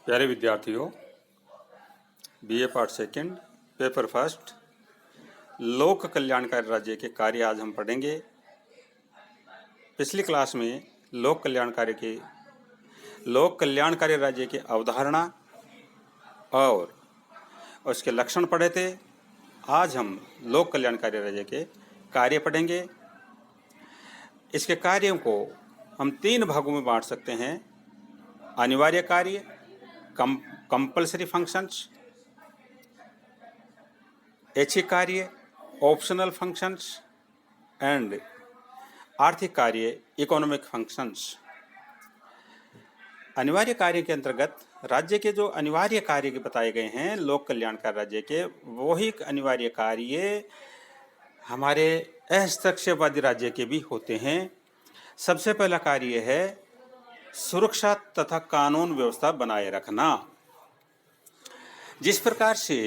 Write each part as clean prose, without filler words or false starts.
प्यारे विद्यार्थियों, BA part second, paper first, लोक कल्याणकारी राज्य के कार्य आज हम पढ़ेंगे। पिछली क्लास में लोक कल्याणकारी राज्य की अवधारणा और उसके लक्षण पढ़े थे। आज हम लोक कल्याणकारी राज्य के कार्य पढ़ेंगे। इसके कार्यों को हम 3 भागों में बांट सकते हैं: अनिवार्य कार्य, कंपल्सरी फंक्शंस, ऐच्छिक कार्य, ऑप्शनल फंक्शंस एंड आर्थिक कार्य, इकोनॉमिक फंक्शंस। अनिवार्य कार्य के अंतर्गत राज्य के जो अनिवार्य कार्य बताए गए हैं लोक कल्याणकारी राज्य के, वही अनिवार्य कार्य हमारे हस्तक्षेपवादी राज्य के भी होते हैं। सबसे पहला कार्य है सुरक्षा तथा कानून व्यवस्था बनाए रखना। जिस प्रकार से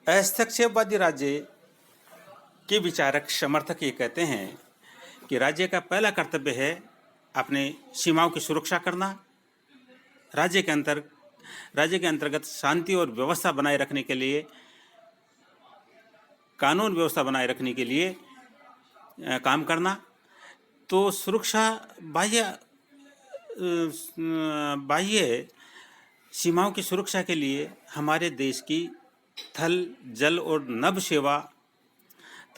हस्तक्षेपवादी राज्य के विचारक समर्थक ये कहते हैं कि राज्य का पहला कर्तव्य है अपने सीमाओं की सुरक्षा करना, राज्य के अंतर्गत शांति और व्यवस्था बनाए रखने के लिए, कानून व्यवस्था बनाए रखने के लिए काम करना। तो सुरक्षा बाह्य सीमाओं की सुरक्षा के लिए हमारे देश की थल, जल और नभ सेवा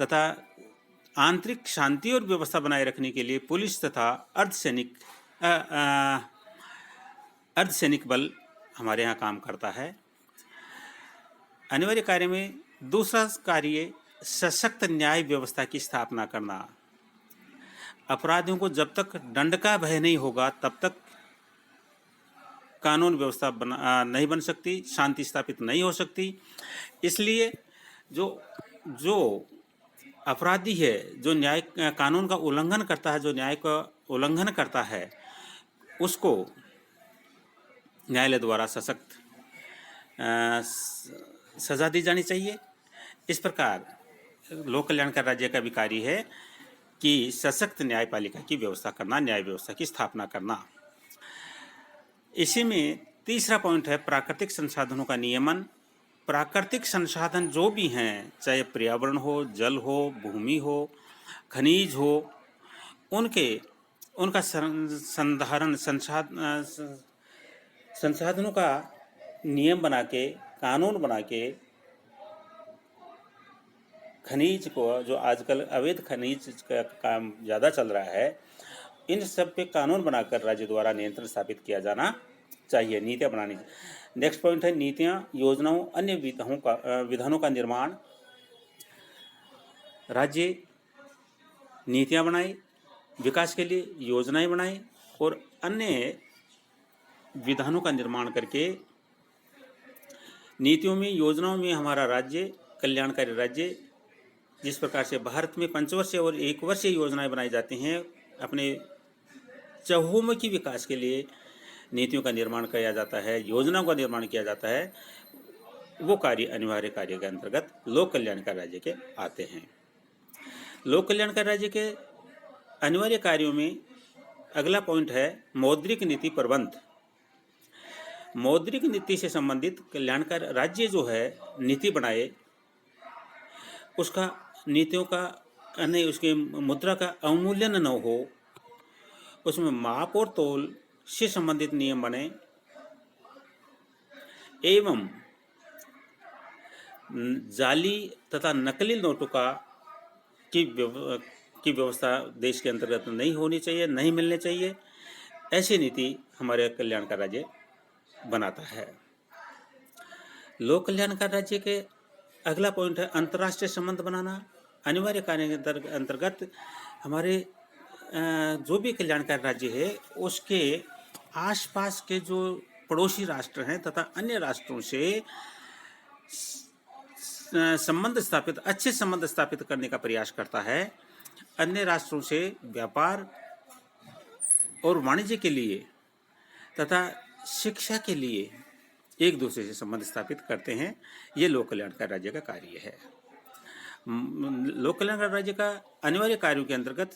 तथा आंतरिक शांति और व्यवस्था बनाए रखने के लिए पुलिस तथा अर्धसैनिक बल हमारे यहाँ काम करता है। अनिवार्य कार्य में दूसरा कार्य सशक्त न्याय व्यवस्था की स्थापना करना। अपराधियों को जब तक दंड का भय नहीं होगा तब तक कानून व्यवस्था नहीं बन सकती, शांति स्थापित नहीं हो सकती। इसलिए जो अपराधी है, जो न्याय कानून का उल्लंघन करता है, जो न्याय का उल्लंघन करता है, उसको न्यायालय द्वारा सशक्त सजा दी जानी चाहिए। इस प्रकार लोक कल्याणकारी राज्य का भी कार्य है कि सशक्त न्यायपालिका की व्यवस्था करना, न्याय व्यवस्था की स्थापना करना। इसी में तीसरा पॉइंट है प्राकृतिक संसाधनों का नियमन। प्राकृतिक संसाधन जो भी हैं, चाहे पर्यावरण हो, जल हो, भूमि हो, खनिज हो, उनका संधारण, संसाधनों का नियम बना के, कानून बना के, खनिज को, जो आजकल अवैध खनिज का काम ज़्यादा चल रहा है, इन सब पे कानून बनाकर राज्य द्वारा नियंत्रण स्थापित किया जाना चाहिए, नीतियाँ बनानी चाहिए। नेक्स्ट पॉइंट है नीतियाँ, योजनाओं, अन्य विधानों का निर्माण। राज्य नीतियाँ बनाए, विकास के लिए योजनाएं बनाए और अन्य विधानों का निर्माण करके नीतियों में, योजनाओं में हमारा राज्य कल्याणकारी राज्य, जिस प्रकार से भारत में 5 वर्षीय और 1 वर्षीय योजनाएं बनाई जाती हैं, अपने चहुमुखी विकास के लिए नीतियों का निर्माण किया जाता है, योजनाओं का निर्माण किया जाता है। वो कार्य अनिवार्य कार्य के अंतर्गत लोक कल्याणकारी राज्य के आते हैं। लोक कल्याणकारी राज्य के अनिवार्य कार्यों में अगला पॉइंट है मौद्रिक नीति प्रबंध। मौद्रिक नीति से संबंधित कल्याणकारी राज्य जो है नीति बनाए, उसका नीतियों का उसके मुद्रा का अवमूल्यन न हो, उसमें माप और तोल से संबंधित नियम बने एवं जाली तथा नकली नोटों की व्यवस्था देश के अंतर्गत नहीं होनी चाहिए, नहीं मिलने चाहिए। ऐसी नीति हमारे कल्याणकारी राज्य बनाता है। लोक कल्याणकारी राज्य के अगला पॉइंट है अंतर्राष्ट्रीय संबंध बनाना। अनिवार्य कार्य के अंतर्गत हमारे जो भी कल्याणकारी राज्य है उसके आसपास के जो पड़ोसी राष्ट्र हैं तथा अन्य राष्ट्रों से अच्छे संबंध स्थापित करने का प्रयास करता है। अन्य राष्ट्रों से व्यापार और वाणिज्य के लिए तथा शिक्षा के लिए एक दूसरे से संबंध स्थापित करते हैं। ये लोक कल्याणकारी राज्य का कार्य है। लोक कल्याणकारी राज्य का अनिवार्य कार्यों के अंतर्गत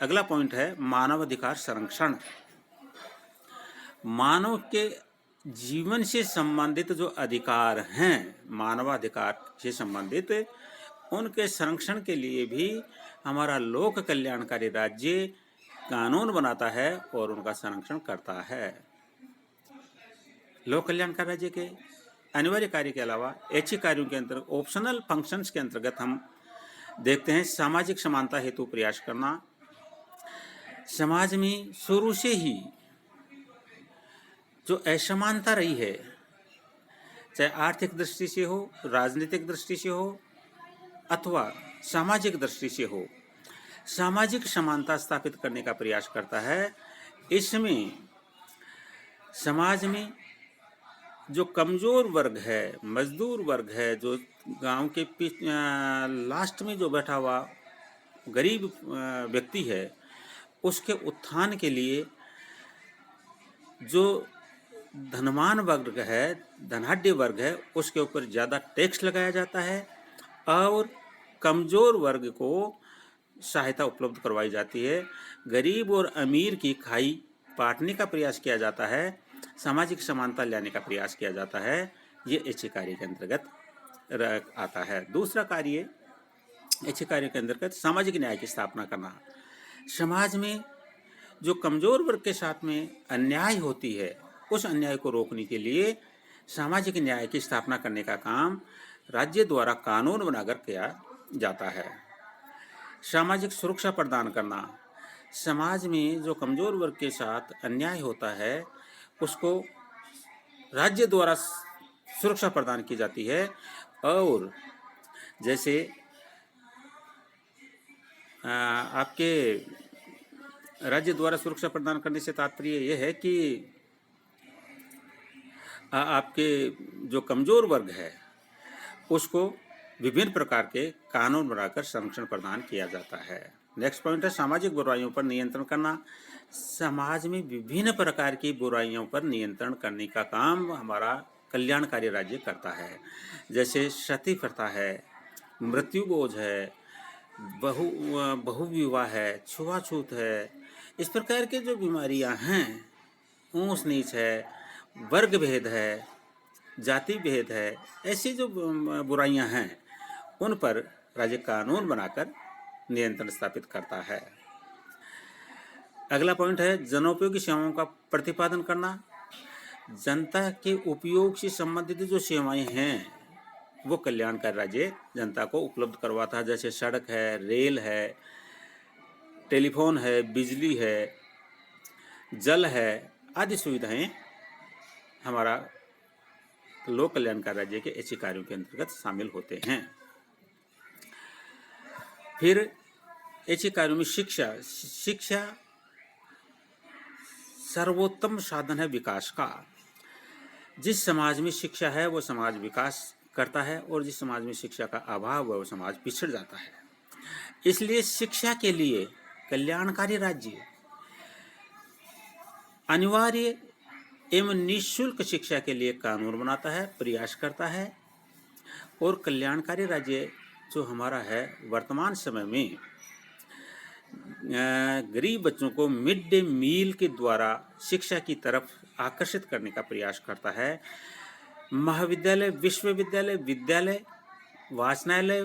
अगला पॉइंट है मानव अधिकार संरक्षण। मानव के जीवन से संबंधित जो अधिकार हैं, मानवाधिकार से संबंधित, उनके संरक्षण के लिए भी हमारा लोक कल्याणकारी राज्य कानून बनाता है और उनका संरक्षण करता है। लोक कल्याणकारी राज्य के अनिवार्य कार्य के अलावा ऐच्छिक कार्यों के अंतर्गत ऑप्शनल फंक्शंस के अंतर्गत हम देखते हैं सामाजिक समानता हेतु प्रयास करना। समाज में शुरू से ही जो असमानता रही है, चाहे आर्थिक दृष्टि से हो, राजनीतिक दृष्टि से हो अथवा सामाजिक दृष्टि से हो, सामाजिक समानता स्थापित करने का प्रयास करता है। इसमें समाज में जो कमज़ोर वर्ग है, मजदूर वर्ग है, जो गांव के लास्ट में जो बैठा हुआ गरीब व्यक्ति है, उसके उत्थान के लिए जो धनवान वर्ग है, धनाढ्य वर्ग है, उसके ऊपर ज़्यादा टैक्स लगाया जाता है और कमज़ोर वर्ग को सहायता उपलब्ध करवाई जाती है। गरीब और अमीर की खाई पाटने का प्रयास किया जाता है, सामाजिक समानता लाने का प्रयास किया जाता है। ये ऐच्छिक कार्य के अंतर्गत आता है। दूसरा कार्य ऐच्छिक कार्य के अंतर्गत सामाजिक न्याय की स्थापना करना। समाज में जो कमज़ोर वर्ग के साथ में अन्याय होती है, उस अन्याय को रोकने के लिए सामाजिक न्याय की स्थापना करने का काम राज्य द्वारा कानून बनाकर किया जाता है। सामाजिक सुरक्षा प्रदान करना। समाज में जो कमज़ोर वर्ग के साथ अन्याय होता है, उसको राज्य द्वारा सुरक्षा प्रदान की जाती है। और जैसे आपके राज्य द्वारा सुरक्षा प्रदान करने से तात्पर्य यह है कि आपके जो कमज़ोर वर्ग है उसको विभिन्न प्रकार के कानून बनाकर संरक्षण प्रदान किया जाता है। नेक्स्ट पॉइंट है सामाजिक बुराइयों पर नियंत्रण करना। समाज में विभिन्न प्रकार की बुराइयों पर नियंत्रण करने का काम हमारा कल्याणकारी राज्य करता है। जैसे सती प्रथा है, मृत्यु बोझ है, बहुविवाह है, छुआछूत है, इस प्रकार के जो बीमारियां हैं, ऊंच नीच है, वर्ग भेद है, जाति भेद है, ऐसी जो बुराइयां हैं उन पर राज्य कानून बनाकर नियंत्रण स्थापित करता है। अगला पॉइंट है जनोपयोगी सेवाओं का प्रतिपादन करना। जनता के उपयोग से संबंधित जो सेवाएं हैं वो कल्याणकारी राज्य जनता को उपलब्ध करवाता है। जैसे सड़क है, रेल है, टेलीफोन है, बिजली है, जल है, आदि सुविधाएं हमारा लोक कल्याणकारी राज्य के ऐच्छिक कार्यों के अंतर्गत शामिल होते हैं। फिर ऐच्छिक कार्यों में शिक्षा सर्वोत्तम साधन है विकास का। जिस समाज में शिक्षा है वो समाज विकास करता है और जिस समाज में शिक्षा का अभाव है वो समाज पिछड़ जाता है। इसलिए शिक्षा के लिए कल्याणकारी राज्य अनिवार्य एवं निःशुल्क शिक्षा के लिए कानून बनाता है, प्रयास करता है। और कल्याणकारी राज्य जो हमारा है वर्तमान समय में गरीब बच्चों को मिड डे मील के द्वारा शिक्षा की तरफ आकर्षित करने का प्रयास करता है। महाविद्यालय, विश्वविद्यालय, विद्यालय, वाचनालय,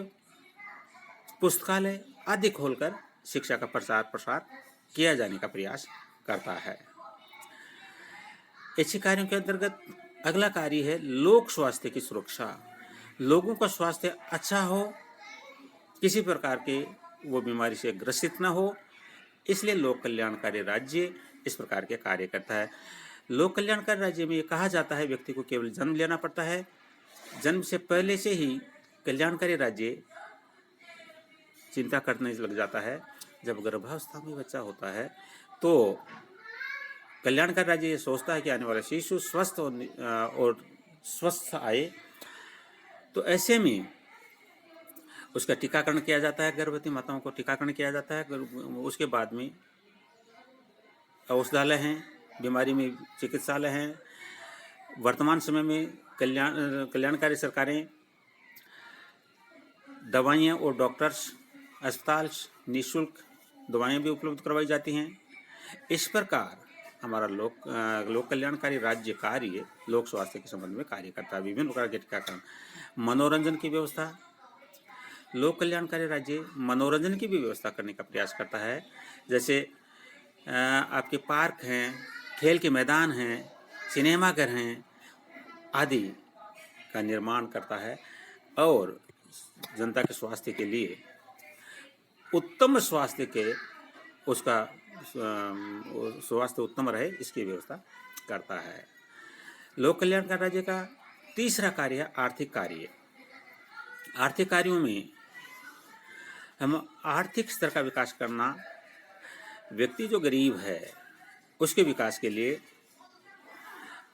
पुस्तकालय आदि खोलकर शिक्षा का प्रचार प्रसार किया जाने का प्रयास करता है। ऐच्छिक कार्यों के अंतर्गत अगला कार्य है लोक स्वास्थ्य की सुरक्षा। लोगों का स्वास्थ्य अच्छा हो, किसी प्रकार के वो बीमारी से ग्रसित न हो, इसलिए लोक कल्याणकारी राज्य इस प्रकार के कार्य करता है। लोक कल्याणकारी राज्य में ये कहा जाता है व्यक्ति को केवल जन्म लेना पड़ता है, जन्म से पहले से ही कल्याणकारी राज्य चिंता करने लग जाता है। जब गर्भावस्था में बच्चा होता है तो कल्याणकारी राज्य ये सोचता है कि आने वाला शिशु स्वस्थ और स्वस्थ आए, तो ऐसे में उसका टीकाकरण किया जाता है। गर्भवती माताओं को टीकाकरण किया जाता है। उसके बाद में औषधालय हैं, बीमारी में चिकित्सालय हैं। वर्तमान समय में कल्याणकारी सरकारें दवाइयाँ और डॉक्टर्स, अस्पताल निःशुल्क दवाएं भी उपलब्ध करवाई जाती हैं। इस प्रकार हमारा लोक कल्याणकारी राज्य कार्य लोक स्वास्थ्य के संबंध में कार्य करता है। विभिन्न प्रकार के टीकाकरण, मनोरंजन की व्यवस्था, लोक कल्याणकारी राज्य मनोरंजन की भी व्यवस्था करने का प्रयास करता है। जैसे आपके पार्क हैं, खेल के मैदान हैं, सिनेमाघर हैं आदि का निर्माण करता है और जनता के स्वास्थ्य के लिए उत्तम स्वास्थ्य के उसका स्वास्थ्य उत्तम रहे इसकी व्यवस्था करता है। लोक कल्याणकारी राज्य का तीसरा कार्य है आर्थिक कार्य। आर्थिक कार्यों में हम आर्थिक स्तर का विकास करना, व्यक्ति जो गरीब है उसके विकास के लिए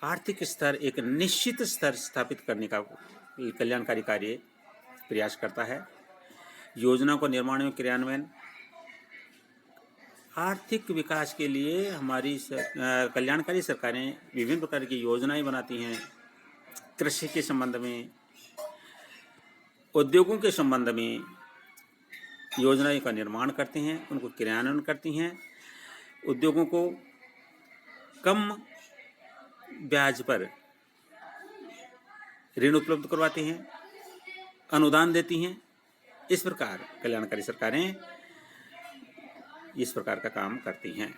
आर्थिक स्तर एक निश्चित स्तर स्थापित करने का कल्याणकारी कार्य प्रयास करता है। योजना को निर्माण में क्रियान्वयन, आर्थिक विकास के लिए हमारी कल्याणकारी सरकारें विभिन्न प्रकार की योजनाएं बनाती हैं। कृषि के संबंध में, उद्योगों के संबंध में योजनाओं का निर्माण करते हैं, उनको क्रियान्वयन करती हैं। उद्योगों को कम ब्याज पर ऋण उपलब्ध करवाते हैं, अनुदान देती हैं। इस प्रकार कल्याणकारी सरकारें इस प्रकार का काम करती हैं।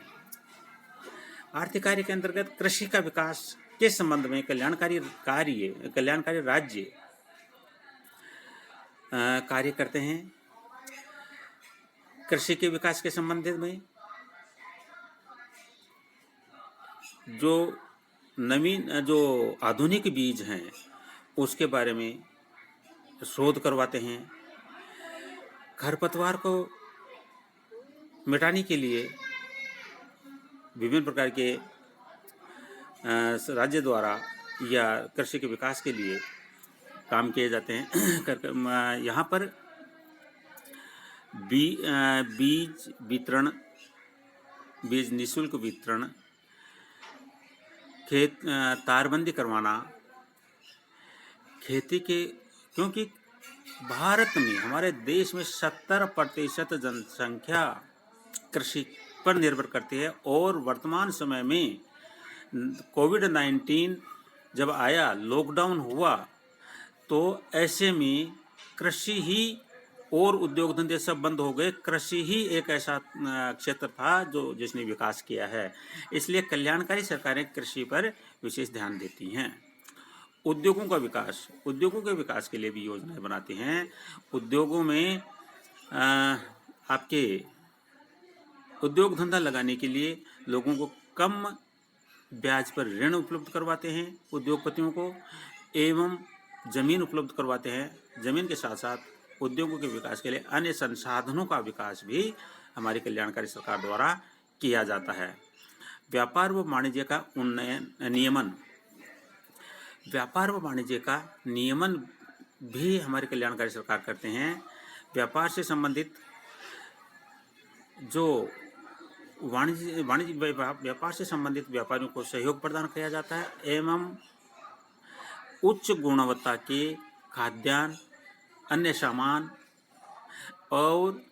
आर्थिक कार्य के अंतर्गत कृषि का विकास के संबंध में कल्याणकारी राज्य कार्य करते हैं। कृषि के विकास के संबंध में जो आधुनिक बीज हैं उसके बारे में शोध करवाते हैं। खरपतवार को मिटाने के लिए विभिन्न प्रकार के राज्य द्वारा या कृषि के विकास के लिए काम किए जाते हैं। यहाँ पर बीज वितरण, बीज निःशुल्क वितरण, तारबंदी करवाना, खेती के, क्योंकि भारत में, हमारे देश में 70% जनसंख्या कृषि पर निर्भर करती है और वर्तमान समय में कोविड-19 जब आया, लॉकडाउन हुआ, तो ऐसे में कृषि ही और उद्योग धंधे सब बंद हो गए। कृषि ही एक ऐसा क्षेत्र था जिसने विकास किया है। इसलिए कल्याणकारी सरकारें कृषि पर विशेष ध्यान देती हैं। उद्योगों का विकास, उद्योगों के विकास के लिए भी योजनाएं बनाती हैं। उद्योगों में आपके उद्योग धंधा लगाने के लिए लोगों को कम ब्याज पर ऋण उपलब्ध करवाते हैं उद्योगपतियों को, एवं जमीन उपलब्ध करवाते हैं। जमीन के साथ साथ उद्योगों के विकास के लिए अन्य संसाधनों का विकास भी हमारी कल्याणकारी सरकार द्वारा किया जाता है। व्यापार व वाणिज्य का नियमन, व्यापार व वाणिज्य का नियमन भी हमारी कल्याणकारी सरकार करते हैं। व्यापार से संबंधित जो व्यापार से संबंधित व्यापारियों को सहयोग प्रदान किया जाता है एवं उच्च गुणवत्ता के खाद्यान्न, अन्य सामान और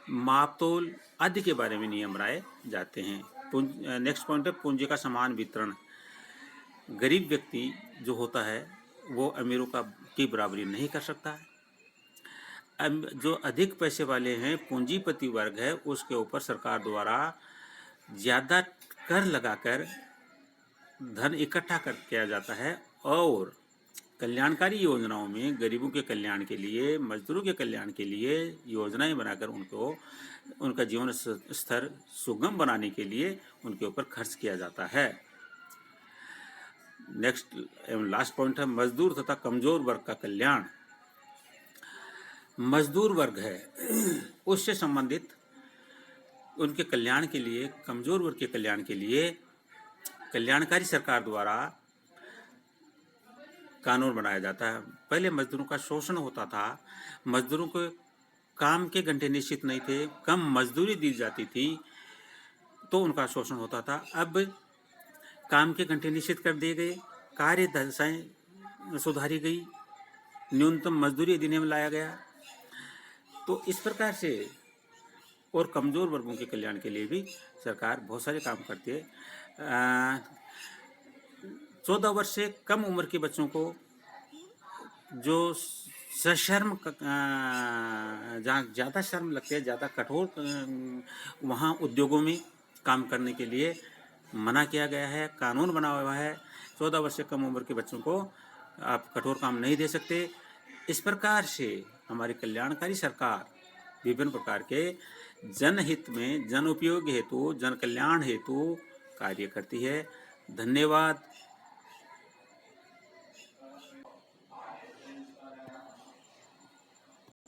मापतोल आदि के बारे में नियम बनाए जाते हैं। नेक्स्ट पॉइंट है पूंजी का समान वितरण। गरीब व्यक्ति जो होता है वो अमीरों की बराबरी नहीं कर सकता। जो अधिक पैसे वाले हैं, पूंजीपति वर्ग है, उसके ऊपर सरकार द्वारा ज़्यादा कर लगाकर धन इकट्ठा किया जाता है और कल्याणकारी योजनाओं में गरीबों के कल्याण के लिए, मजदूरों के कल्याण के लिए योजनाएं बनाकर उनका जीवन स्तर सुगम बनाने के लिए उनके ऊपर खर्च किया जाता है। नेक्स्ट एवं लास्ट पॉइंट है मजदूर तथा कमजोर वर्ग का कल्याण। मजदूर वर्ग है उससे संबंधित उनके कल्याण के लिए, कमजोर वर्ग के कल्याण के लिए कल्याणकारी सरकार द्वारा कानून बनाया जाता है। पहले मजदूरों का शोषण होता था, मजदूरों को काम के घंटे निश्चित नहीं थे, कम मजदूरी दी जाती थी तो उनका शोषण होता था। अब काम के घंटे निश्चित कर दिए गए, कार्य दशाएं सुधारी गई, न्यूनतम मजदूरी अधिनियम लाया गया। तो इस प्रकार से और कमज़ोर वर्गों के कल्याण के लिए भी सरकार बहुत सारे काम करती है। 14 वर्ष से कम उम्र के बच्चों को जो सशर्म जहाँ ज़्यादा शर्म लगती है, ज़्यादा कठोर वहाँ उद्योगों में काम करने के लिए मना किया गया है, कानून बना हुआ है। 14 वर्ष से कम उम्र के बच्चों को आप कठोर काम नहीं दे सकते। इस प्रकार से हमारी कल्याणकारी सरकार विभिन्न प्रकार के जनहित में, जन उपयोग हेतु, जन कल्याण हेतु कार्य करती है। धन्यवाद।